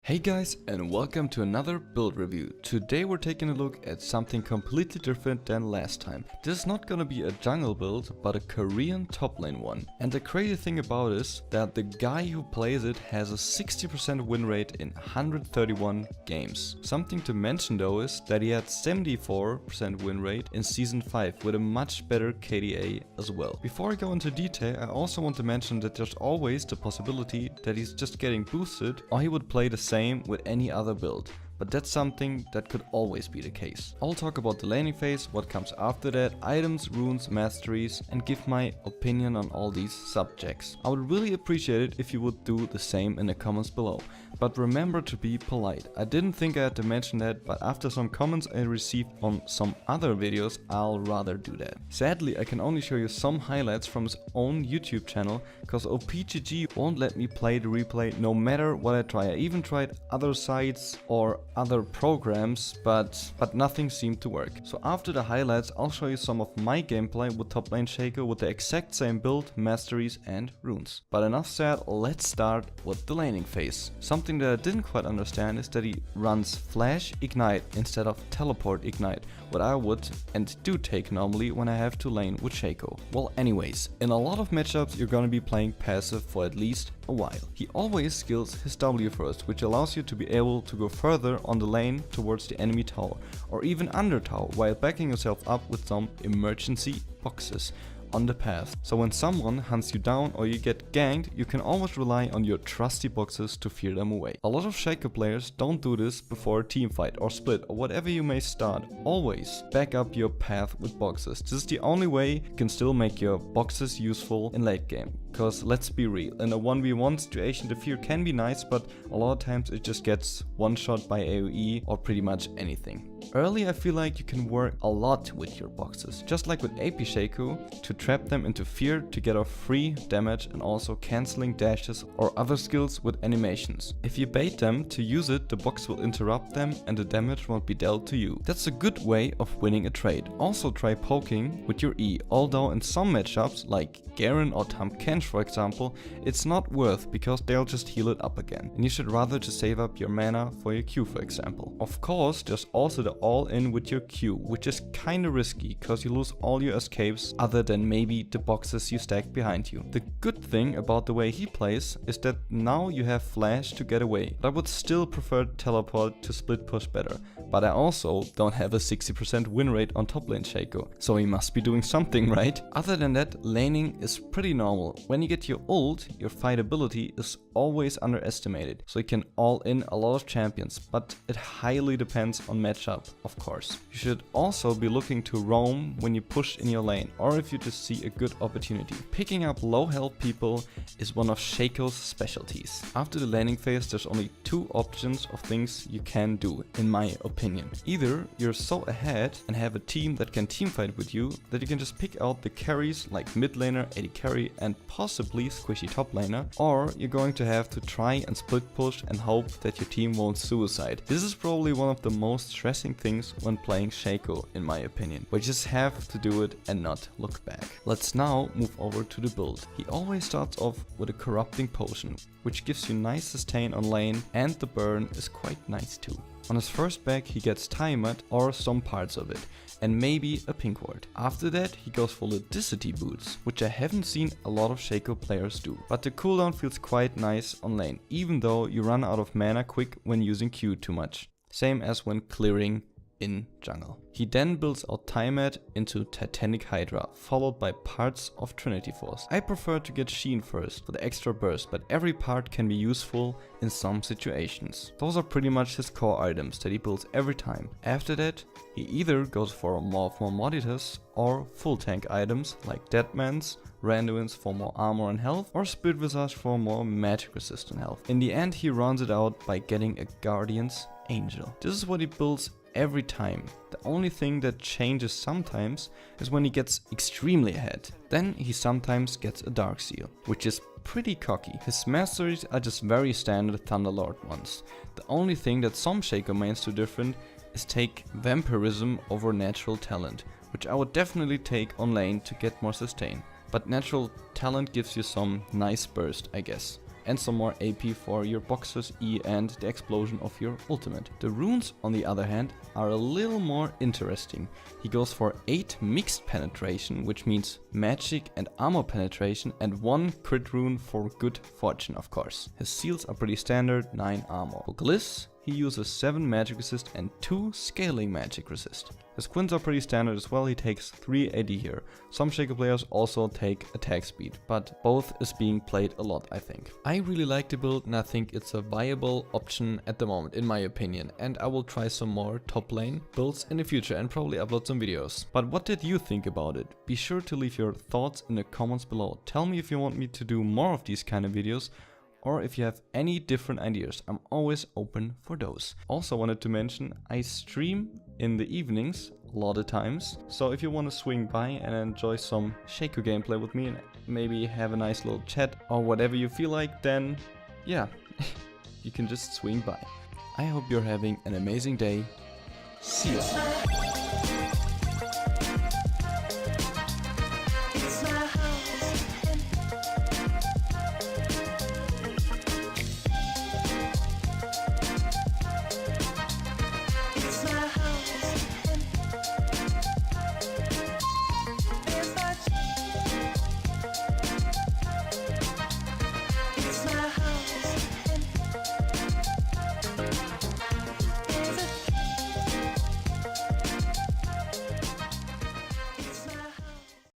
Hey guys, and welcome to another build review. Today we're taking a look at something completely different than last time. This is not gonna be a jungle build, but a Korean top lane one. And the crazy thing about it is that the guy who plays it has a 60% win rate in 131 games. Something to mention though is that he had 74% win rate in season 5 with a much better KDA as well. Before I go into detail, I also want to mention that there's always the possibility that he's just getting boosted, or he would play the same with any other build. But that's something that could always be the case. I'll talk about the laning phase, what comes after that, items, runes, masteries, and give my opinion on all these subjects. I would really appreciate it if you would do the same in the comments below. But remember to be polite. I didn't think I had to mention that, but after some comments I received on some other videos, I'll rather do that. Sadly, I can only show you some highlights from his own YouTube channel, cause OPGG won't let me play the replay no matter what I try. I even tried other sites or other programs, but nothing seemed to work. So after the highlights, I'll show you some of my gameplay with Toplane Shaco with the exact same build, masteries and runes. But enough said, let's start with the laning phase. Something that I didn't quite understand is that he runs flash ignite instead of teleport ignite, what I would and do take normally when I have to lane with Shaco. Well, anyways, in a lot of matchups you're gonna be playing passive for at least a while. He always skills his W first, which allows you to be able to go further on the lane towards the enemy tower or even under tower while backing yourself up with some emergency boxes on the path. So when someone hunts you down or you get ganked, you can always rely on your trusty boxes to fear them away. A lot of Shaco players don't do this before a team fight or split or whatever you may start. Always back up your path with boxes. This is the only way you can still make your boxes useful in late game. Cause let's be real, in a 1v1 situation the fear can be nice, but a lot of times it just gets one shot by AoE or pretty much anything. Early I feel like you can work a lot with your boxes, just like with AP Shaco, to trap them into fear to get off free damage and also cancelling dashes or other skills with animations. If you bait them to use it, the box will interrupt them and the damage won't be dealt to you. That's a good way of winning a trade. Also try poking with your E, although in some matchups like Garen or Tam Kench for example, it's not worth because they'll just heal it up again. And you should rather just save up your mana for your Q for example. Of course, there's also the all-in with your Q, which is kinda risky cause you lose all your escapes other than maybe the boxes you stack behind you. The good thing about the way he plays is that now you have flash to get away. But I would still prefer teleport to split push better. But I also don't have a 60% win rate on top lane Shaco, so he must be doing something right. Other than that, laning is pretty normal. When you get your ult, your fight ability is always underestimated, so you can all in a lot of champions, but it highly depends on matchup, of course. You should also be looking to roam when you push in your lane, or if you just see a good opportunity. Picking up low health people is one of Shaco's specialties. After the laning phase, there's only two options of things you can do, in my opinion. Either you're so ahead and have a team that can teamfight with you that you can just pick out the carries like mid laner, AD carry and possibly squishy top laner, or you're going to have to try and split push and hope that your team won't suicide. This is probably one of the most stressing things when playing Shaco in my opinion, but you just have to do it and not look back. Let's now move over to the build. He always starts off with a corrupting potion, which gives you nice sustain on lane, and the burn is quite nice too. On his first back he gets timed or some parts of it, and maybe a pink ward. After that he goes for Ludicity boots, which I haven't seen a lot of Shaco players do. But the cooldown feels quite nice on lane, even though you run out of mana quick when using Q too much. Same as when clearing in jungle. He then builds out Tiamat into Titanic Hydra, followed by parts of Trinity Force. I prefer to get Sheen first for the extra burst, but every part can be useful in some situations. Those are pretty much his core items that he builds every time. After that, he either goes for more Moditas or full tank items like Deadman's, Randuin's for more armor and health, or Spirit Visage for more magic resistant health. In the end he runs it out by getting a Guardian's Angel. This is what he builds every time. The only thing that changes sometimes is when he gets extremely ahead. Then he sometimes gets a Dark Seal, which is pretty cocky. His masteries are just very standard Thunderlord ones. The only thing that some Shaco mains do different is take Vampirism over Natural Talent, which I would definitely take on lane to get more sustain. But Natural Talent gives you some nice burst, I guess. and some more AP for your boxer's E and the explosion of your ultimate. The runes, on the other hand, are a little more interesting. He goes for 8 mixed penetration, which means magic and armor penetration, and 1 crit rune for good fortune, of course. His seals are pretty standard, 9 armor. For Gliss, he uses 7 magic resist and 2 scaling magic resist. His quins are pretty standard as well, he takes 3 AD here. Some Shaco players also take attack speed, but both is being played a lot, I think. I really like the build and I think it's a viable option at the moment, in my opinion. And I will try some more top lane builds in the future and probably upload some videos. But what did you think about it? Be sure to leave your thoughts in the comments below. Tell me if you want me to do more of these kind of videos, or if you have any different ideas. I'm always open for those. Also wanted to mention, I stream in the evenings a lot of times. So if you want to swing by and enjoy some Shaco gameplay with me and maybe have a nice little chat or whatever you feel like, then yeah, you can just swing by. I hope you're having an amazing day. See ya.